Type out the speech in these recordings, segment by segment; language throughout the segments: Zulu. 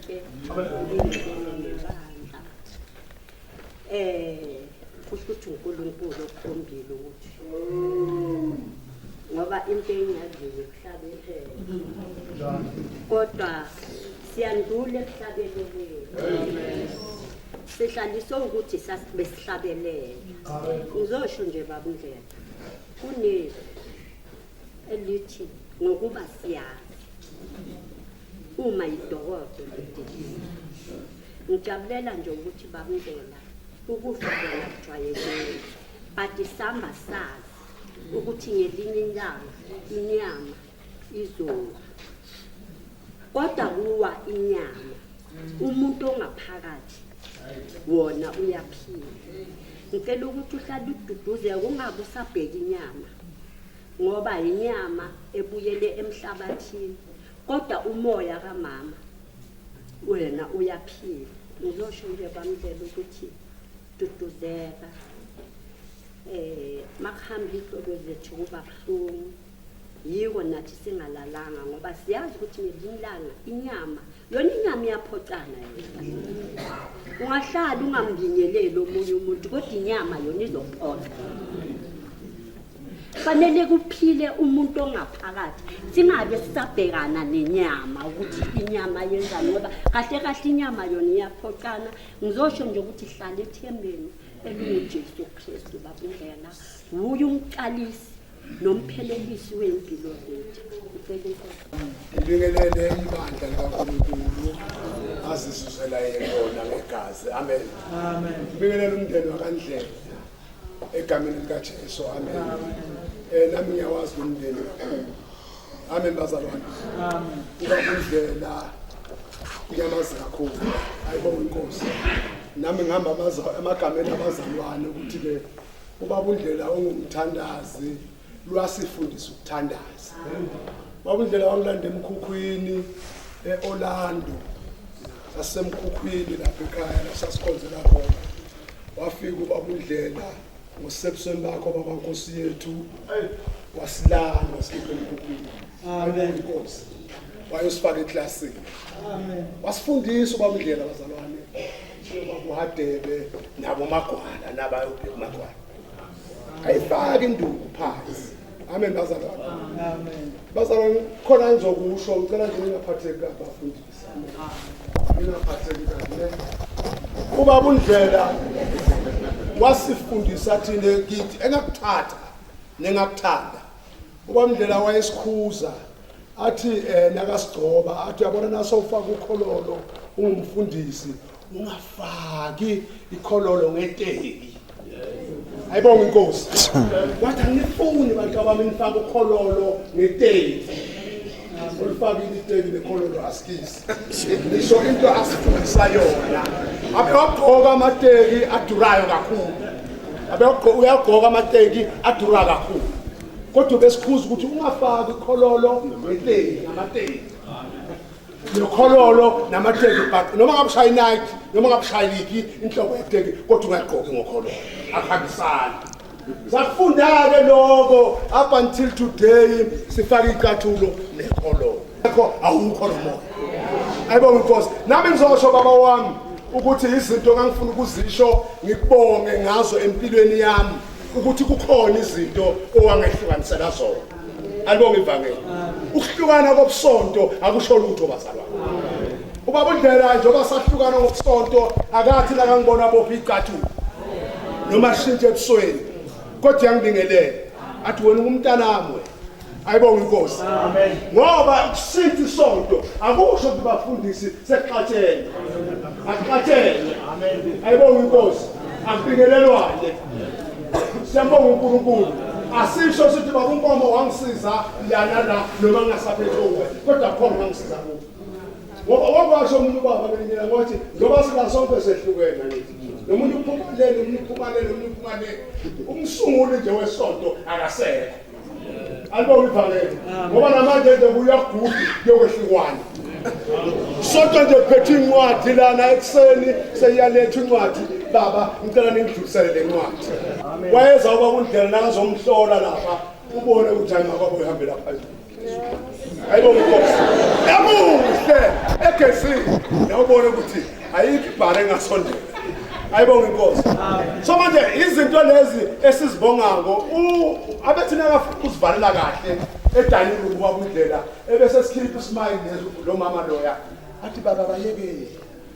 lonke kusho uNkulunkulu okhombile ukuthi ngoba into engaziyo kuhlabelele kodwa siyandule kuhlabelele sihlaliswe ukuthi besihlabelele ngizosho nje babundlela kune elithi ngokuba siyazi uma idokodo lidilile ngijabulela nje ukuthi babundlela ukufundela kujwayelekile but isamba sazi ukuthi ngelinye ilanga inyama izowa kodwa kuwa inyama umuntu ongaphakathi wona uyaphila ngicela ukuthi uhlale ududuze kungabe usabheka inyama ngoba inyama ebuyele emhlabathini kodwa umoya kamama wena uyaphila ngizosho nje bamdlela ukuthi duduzeka makuhamba ihloko zethu kuba buhlungu yiko nathi singalalanga ngoba siyazi ukuthi ngelinye inyama yona inyama iyaphocana ungahlala ungambingeleli omunye umuntu kodwa inyama yona izophoca fanele kuphile umuntu ongaphakathi singabe sisabhekana nenyama ukuthi inyama yenzani ngoba kahle kahle inyama yona iyaphocana ngizosho nje ukuthi hlala ethembeni elinguJesu Kristu babundlela uye umqalisi nomphelelisi wempilo zethu Ngibingelele ibandla likaNkulunkulu azisuzela yena ngegazi amen Amen. ngibingelele umndeni wakaNdlela egameni likaJesu amen nami ngiyawazi umndeni amen bazalwane Amen. ubabundlela ngiyamazi kakhulu ayibonge inkosi nami ngihamba emagameni abazalwane ukuthi ke ubabundlela ongumthandazi lwasifundisa ukuthandaza babundlela wangilanda emkhukhwini eOrlando sasemkhukhwini lapha ekhaya sasikhonzela khona wafika ubabundlela ngoSeptember baba Nkosi yethu wasilanda sikhiphe emkhukhwini Amen. inkosi wayosifaka eklasini Amen. wasifundisa ubabundlela bazalwane babuhadebe nabo magwala nabayophe magwala ayifaki induku phansi amen bazalwane Amen. bazalwane khona ngizokusho ngicela nje ngingaphatheki abafundisi ngingaphatheki kahle ubabundlela wasifundisa thina kithi engakuthatha nengakuthanda ubabundlela wayesikhuza athi nakasigcoba athi yabona nasofaka ukhololo ungumfundisi ungafaki ikhololo ngeteki ayibonga inkosi wathi angifuni bantu abami nifaka ukhololo ngeteki ulifaka iteki lekhololo asikisi nisho into asifundisa yona abeyogqoka amateki adurayo kakhulu uyagqoka amateki adura kakhulu kodwa besikhuza ukuthi ungafaki ikhololo ngeteki namateki nekhololo namateki but noma ngabushaya night noma ngabushaya liphi inhloko yeteki kodwa ungaqoki ngokhololo akuhambisani sakufunda ke lokho up until today sifaka icathulo nekhololo akho awukho nomoya ayibonga inkosi nami ngizosho baba wami ukuthi izinto ngangifuna ukuzisho ngikubonge ngazo empilweni yami ukuthi kukhona izinto owangehlukanisela zona alibonga ivangeli ukuhlukana kobusonto akusho lutho bazalwane ubabundlela njengoba sahlukana ngobusonto akathi la ngangibona bopha icathulo noma shintshe ebusweni kodwa yangibingelele athi wena umntanami wena ayibonga inkosi Amen. ngoba ukushintsha isonto akusho ukuthi bafundisi sekuxatshene akuxatshene Amen. ayibonga inkosi akubingelelwane siyabonga uNkulunkulu asisho sithi baba uNkomo wangisiza yana la noma ngingasaphethe uwe kodwa khona wangisiza kuwe ngoba wakwasho umuntu baba nginika ngothi ngoba sika sonke sehlukene ngithi nomuntu uphumelele nomuntu uphumelele nomuntu uphumelele umsunguli nje wesonto akasekho alibonga ivangeli ngoba namanje nje kuyagudu yokwehlikwana sonto nje phethe incwadi lana ekseni seyaletha incwadi baba ngicela ningidlulisele le ncwadi wayeza ubabundlela nakazomhlola lapha ubone ukuthi hayi makwabo uhambela phezulu ayibonga inkosi yabuza kahle egezini uyabona ukuthi ayikho ibhare engasondela. Ayibonge inkosi. So manje izinto lezi esizibongako abethina abafuna ukuzivalela kahle edining room kwabundlela ebese sikhipha ismile lo mama loya athi baba bayekele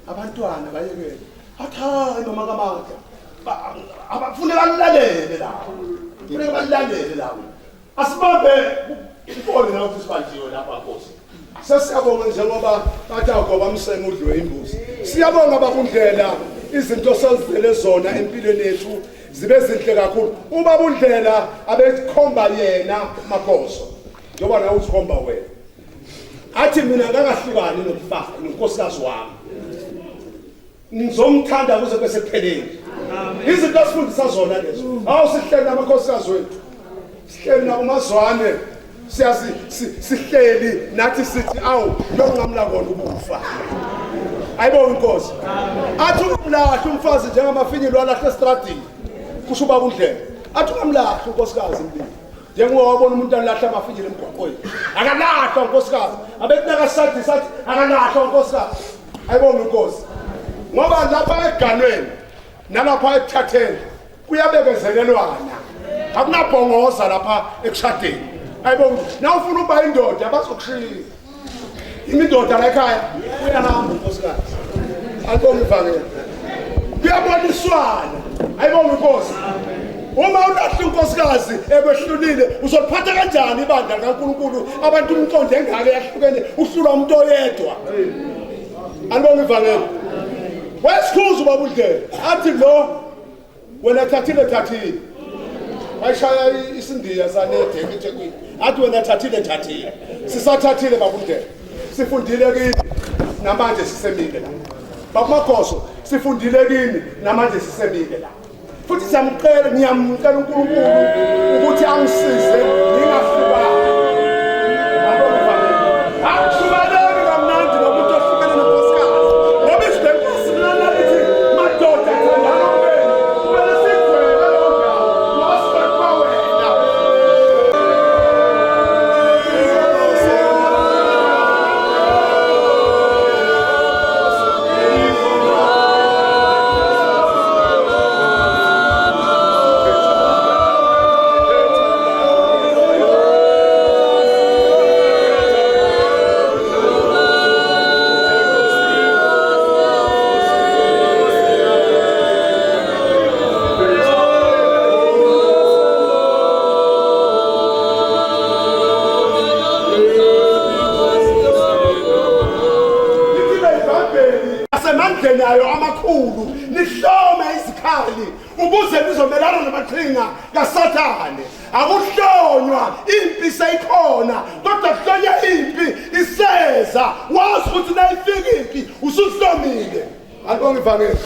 abantwana bayekele athi hayi mama kaMandla abafuna balalele lapho kufanele balalele lapho asibambe ifoni nawo sibanjiwe lapha Nkosi. Sesiyabonga njengoba bathi agoba umsengo udliwe imbuzi. Siyabonga babundlela izinto sazivele zona empilweni yethu zibe zinhle kakhulu. Ubaba uNdlela abekhomba yena Magoso. Njoba nawe usikhomba wena. Athi mina ngakahlukani nokufafa nonkosikazi wami. Ngizomthanda kuze bese kupheleni. Amen. Izinto asifundisa zona lezo. Awusihleli namakhosikazi wethu. Sihleli nakumazwane. Siyazi sihleli nathi sithi awu longamla kona ukufa. Ayibonge inkosi. Athi umlahla umfazi njengamafinyilo walahle estradini. Kusho ubaba uNdlela. Athi ungamlahla unkosikazi impilo. Njengoba wabona umuntu alahla amafinyilo emgwaqweni. Akalahlwa unkosikazi. Abekunaka sathi akalahlwa unkosikazi. Ayibonge inkosi. Ngoba lapha eganweni nalapha ekuthatheni kuyabekezelelwana. Akunabhongoza lapha ekushadeni. Ayibonge na ufuna uba indoda bazokushiya. Imidoda la ekhaya uyahamba unkosikazi. Ayibonge ivangeli. Kuyaboniswana. Ayibonge inkosi. Uma ulahla unkosikazi ebehlulile uzoliphatha kanjani ibandla kaNkulunkulu abantu umqondo engake yahlukene uhlula umuntu oyedwa. Ayibonge ivangeli. Wesikhuzu baba uNdlela athi lo wena thathile ayishaya isindiya sanede eThekwini athi wena thathile sisathathile baba uNdlela sifundile kini namanje sisemile la baba Magoso sifundile kini namanje sisemile la futhi ngiyamcela uNkulunkulu ukuthi angisize ngingahlukani. Nayo amakhulu nihlome izikhali ukuze nizomelana namaqhinga kaSathane. Akuhlonywa impi seyikhona kodwa kuhlonywa impi iseza wazi ukuthi nayifika impi usuhlomile. Ayibonge ivangeli.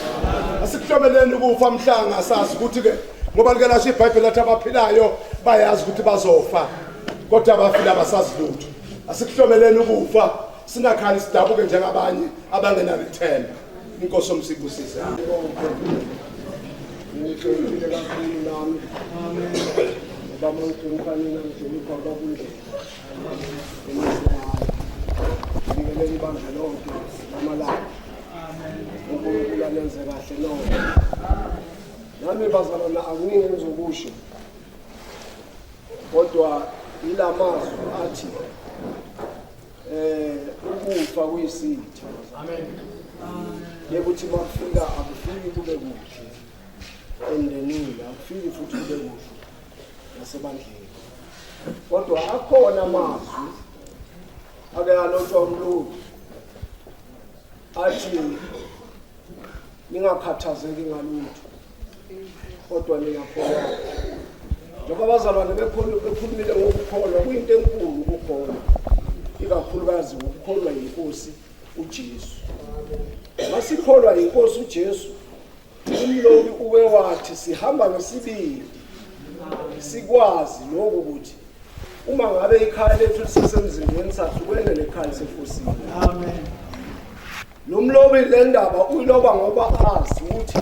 Asikuhlomeleni ukufa mhlanga sazi ukuthi ke ngoba like lasho iBhayibheli lathi abaphilayo bayazi ukuthi bazofa kodwa abafile abasazi lutho. Asikuhlomeleni ukufa singakhali sidabuke njengabanye abangenalo ithemba. Inkosi omsibusise. Ngicela kakhulu nami. Amen. Baba uNkulunkulu ngizolipha babundle. Ngibeleni bandla lonke lamalanga. Amen. uNkulunkulu alenze kahle lonke. Nami bazalwana akuningi ngizokusho. Kodwa ilamazwi athi ukufa kuyisitha. Amen. Yekuthi bafika akufiki kube kuhle endenini akufiki futhi kube kuhle nasebandleni kodwa akhona amazwi ake alotshwa uMlungu athi ningakhathazeki ngalutho kodwa ningakholwa njengoba abazalwane bekhulumile ngokukholwa kuyinto enkulu ukukholwa ikakhulukazi ukukholwa yiNkosi uJesu. Masikholwa yiNkosi uJesu umlobi uwe wathi sihamba ngesibili sikwazi lokho ukuthi uma ngabe ikhaya lethu lisesemzindweni sathi kwene lekhaya sefosini. Amen. Lo mlobi le ndaba uyiloba ngoba azi ukuthi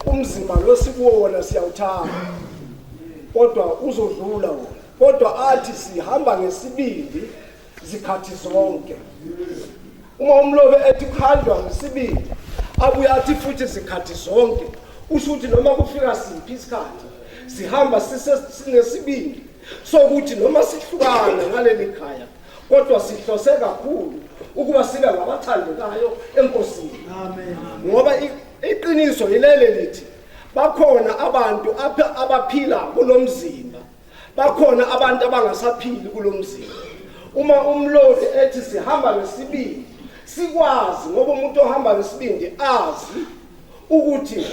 umzimba lo sikuwona siyawuthanda kodwa uzodlula wona kodwa athi sihamba ngesibili zikhathi zonke uma umlobe ethi kuhanjwa ngesibindi abuye athi futhi izikhathi zonke usho ukuthi noma kufika siphi isikhathi sihamba sinesibindi sokuthi noma sihlukana ngaleli khaya kodwa sihlose kakhulu ukuba sibe ngabathandekayo enkosini. Amen. Ngoba iqiniso yilele lithi bakhona abantu abaphila kulomzimba, bakhona abantu abangasaphili kulomzimba. Uma umlobi ethi sihamba ngesibindi sikwazi ngoba umuntu ohamba ngesibindi azi ukuthi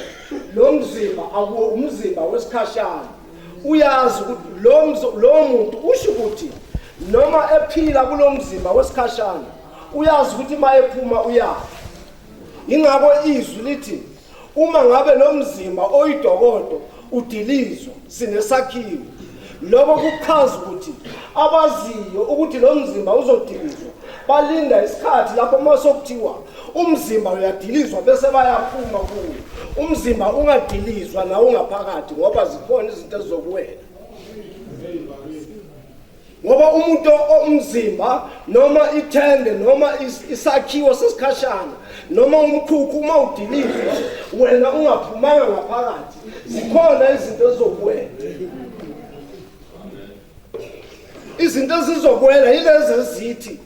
lo mzimba akuwo umzimba wesikhashana. Uyazi ukuthi lo muntu usho ukuthi noma ephila kulomzimba wesikhashana uyazi ukuthi mayephuma uyazi. Ingakho izwi lithi uma ngabe lo mzimba oyidokodo udilizwa sinesakhiwo. Lokho kuchaza ukuthi abaziyo ukuthi lo mzimba uzodilizwa balinda isikhathi lapho masokuthiwa umzimba uyadilizwa bese bayaphuma kuwo. Umzimba ungadilizwa na ungaphakathi ngoba zikhona izinto ezizokuwela. Ngoba umuntu umzimba noma ithende noma isakhiwo sesikhashana noma umkhukhu uma udilizwa wena ungaphumanga ngaphakathi zikhona izinto ezizokuwela. Izinto ezizokwela yilezi ezithi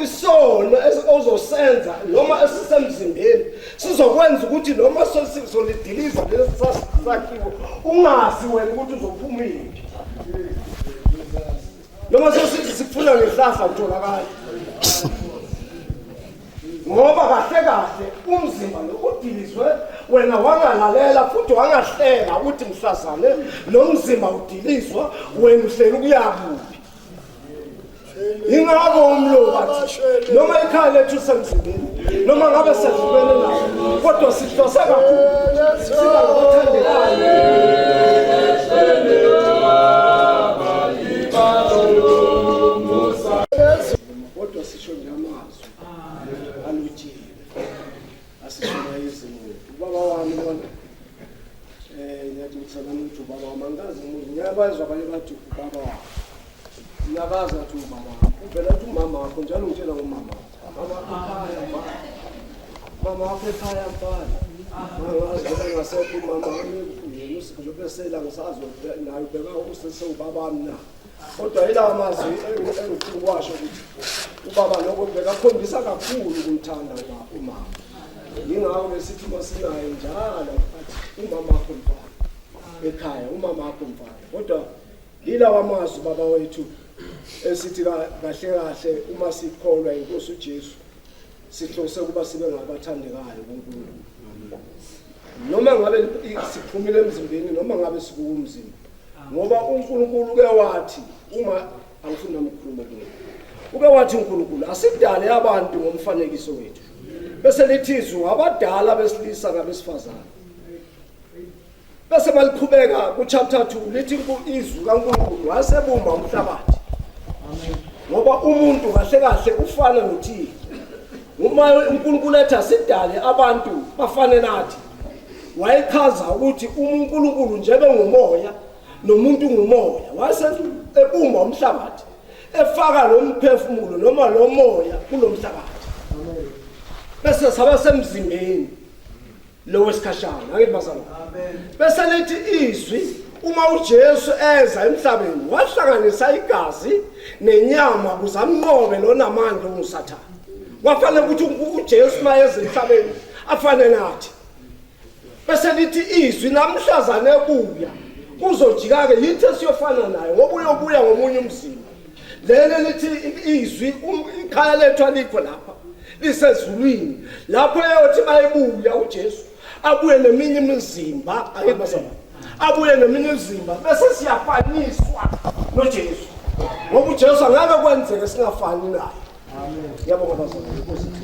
isono ozosenza noma esisemzimbeni sizokwenza ukuthi noma sizolidiliza lesi sakhiwo ungazi wena ukuthi uzophuma imphi. Noma sesithi sifuna ngehlahla utholakala ngoba kahle kahle umzimba lo udilizwe wena wangalalela futhi wangahlela ukuthi mhlazane nomzimba udilizwa wena uhleli kuyakuphi. Ingakho umlobi athi noma ikhaya lethu semzimbeni noma ngabe sedlulene nayo kodwa sihlose kakhulu siba ngabathandekayo. Kodwa sisho nje amazwi alutshile asishona izimo. Ubaba wami bona ngiyathi ngisalama ukuthi ubaba wami angazi umuntu ngiyabazwa abanye bathi ubaba wami ngiyabaza ukuthi ubaba uvela ukuthi umama wakho njalo ngitshela ngomama mama wakho ekhaya mfana ngazi ngasekho umama wami ngizobe sela ngisazi nayo beka usese ubaba wami na. Kodwa yilawa mazwi engifuna uwasho ukuthi ubaba lokho bekakhombisa kakhulu ukumthanda umama. Yingakho besithi masinaye njalo umama wakho mfana ekhaya umama wakho mfana. Kodwa yilawa mazwi baba wethu esithi kahle kahle uma sikholwa inkosi uJesu sihlose kuba sibe ngabathandekayo kuNkulunkulu. Noma ngabe siphumile emzimbeni noma ngabe sikuwumzimba. Ngoba uNkulunkulu ke wathi uma angifuna ukukhuluma kulo. Uke wathi uNkulunkulu asidale abantu ngomfanekiso wethu. Bese lithi abadala besilisa ngabesifazana. Bese maliqhubeka ku chapter 2 lithi izwi kaNkulunkulu wasebumba umhlabathi. Amen. Ngoba umuntu kahle kahle ufana noThixo. Uma uNkulunkulu ethi asidale abantu bafane nathi. Wayechaza ukuthi uNkulunkulu njebe ngumoya nomuntu ngumoya wase ebumba umhlabathi efaka lo mphefumulo noma lo moya kulo mhlabathi. Amen. Bese saba semzimbeni lo wesikhashana ngathi bazalwane. Amen. Bese lithi izwi uma uJesu eza emhlabeni wahlanganisa igazi nenyama kuzamnqobe lo namandla ongusathana. Wafanele ukuthi uJesu mayeze emhlabeni afane nathi. Bese lithi izwi namhlazane ebuya uzojika ke yithi siyofana naye ngoba uyobuya ngomunye umzimba. Lele lithi izwi ikhaya lethu alikho lapha lisezulwini lapho eyothi bayebuya uJesu abuye neminye imizimba ayibasaba abuye neminye imizimba bese siyafaniswa noJesu ngoba uJesu angeke kwenzeke singafani naye. Amen. Yabonga bazalwane.